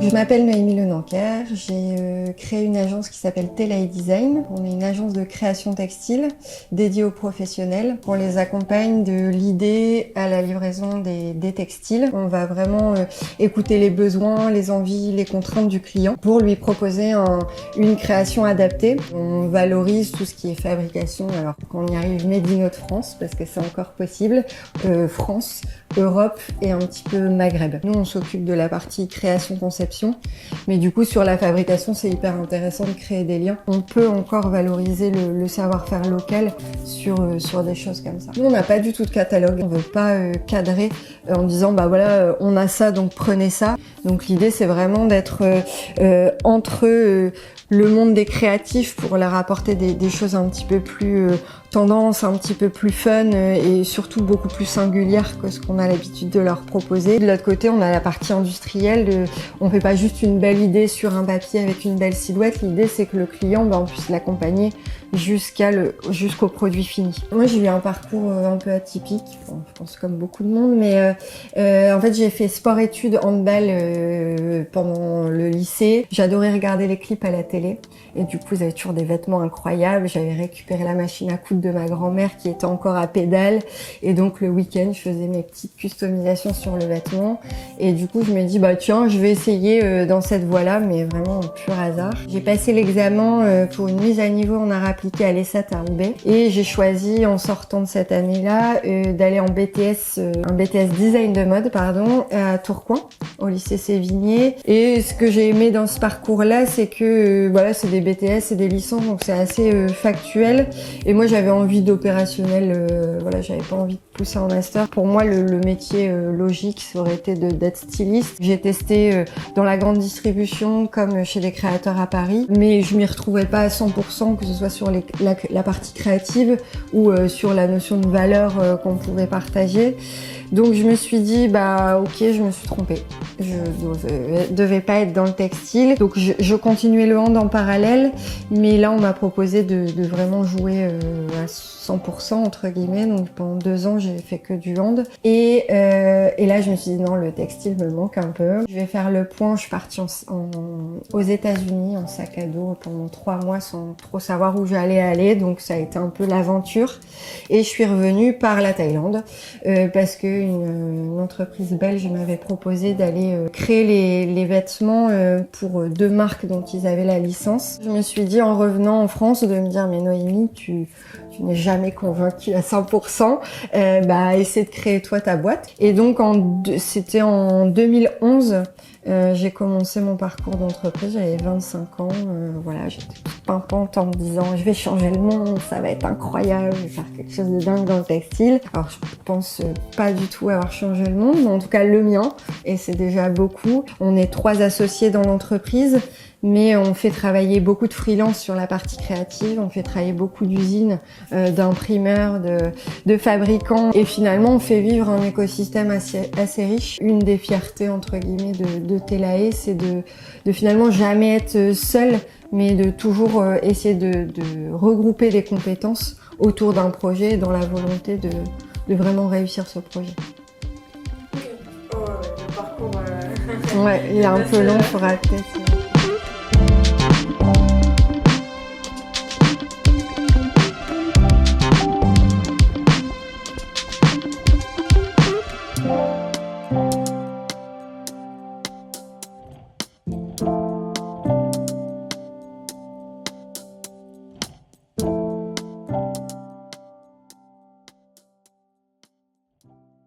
Je m'appelle Noémie Lenanker, j'ai créé une agence qui s'appelle Telaï Design. On est une agence de création textile dédiée aux professionnels. On les accompagne de l'idée à la livraison des textiles. On va vraiment écouter les besoins, les envies, les contraintes du client pour lui proposer une création adaptée. On valorise tout ce qui est fabrication, alors qu'on y arrive made in France parce que c'est encore possible, France, Europe et un petit peu Maghreb. Nous on s'occupe de la partie création-conception, mais du coup sur la fabrication c'est hyper intéressant de créer des liens. On peut encore valoriser le savoir-faire local sur des choses comme ça. Nous on n'a pas du tout de catalogue, on veut pas cadrer en disant bah voilà on a ça donc prenez ça. Donc l'idée c'est vraiment d'être entre le monde des créatifs pour leur apporter des choses un petit peu plus tendance, un petit peu plus fun et surtout beaucoup plus singulières que ce qu'on a l'habitude de leur proposer. De l'autre côté, on a la partie industrielle. On fait pas juste une belle idée sur un papier avec une belle silhouette. L'idée, c'est que le client, on puisse l'accompagner jusqu'au produit fini. Moi, j'ai eu un parcours un peu atypique, je pense comme beaucoup de monde, mais en fait, j'ai fait sport-études handball pendant le lycée. J'adorais regarder les clips à la télé et du coup, j'avais toujours des vêtements incroyables. J'avais récupéré la machine à coudre de ma grand-mère qui était encore à pédale et donc le week-end, je faisais mes petites customisations sur le vêtement et du coup, je me dis bah tiens, je vais essayer dans cette voie-là, mais vraiment au pur hasard. J'ai passé l'examen pour une mise à niveau en art appliqué à l'ESSAT à Roubaix et j'ai choisi en sortant de cette année-là d'aller en BTS, un BTS design de mode à Tourcoing au lycée Sévigné. Et ce que j'ai aimé dans ce parcours-là, c'est que voilà, c'est des BTS et des licences, donc c'est assez factuel. Et moi, j'avais envie d'opérationnel. Voilà, j'avais pas envie de pousser en master. Pour moi, le métier logique, ça aurait été d'être styliste. J'ai testé dans la grande distribution comme chez des créateurs à Paris, mais je m'y retrouvais pas à 100%, que ce soit sur la partie créative ou sur la notion de valeur qu'on pouvait partager. Donc je me suis dit bah ok, je me suis trompée. Je devais pas être dans le textile. Donc je continuais le hand en parallèle, mais là on m'a proposé de vraiment jouer à 100% entre guillemets. Donc pendant 2 ans j'ai fait que du hand. Et là je me suis dit non, le textile me manque un peu. Je vais faire le point. Je suis partie aux États-Unis en sac à dos pendant 3 mois sans trop savoir où j'allais aller. Donc ça a été un peu l'aventure. Et je suis revenue par la Thaïlande parce que une entreprise belge m'avait proposé d'aller créer les vêtements pour 2 marques dont ils avaient la licence. Je me suis dit en revenant en France de me dire mais Noémie, tu n'es jamais convaincue à 100%, essaie de créer toi ta boîte. Et donc c'était en 2011. J'ai commencé mon parcours d'entreprise, j'avais 25 ans, voilà, j'étais toute pimpante en me disant je vais changer le monde, ça va être incroyable, je vais faire quelque chose de dingue dans le textile. Alors je pense pas du tout avoir changé le monde, mais en tout cas le mien, et c'est déjà beaucoup. On est 3 associés dans l'entreprise, mais on fait travailler beaucoup de freelance sur la partie créative, on fait travailler beaucoup d'usines, d'imprimeurs, de fabricants, et finalement on fait vivre un écosystème assez riche. Une des fiertés entre guillemets de Telaï, c'est de finalement jamais être seul, mais de toujours essayer de regrouper des compétences autour d'un projet dans la volonté de vraiment réussir ce projet. Le parcours... Ouais, il est un peu long, faudra peut-être...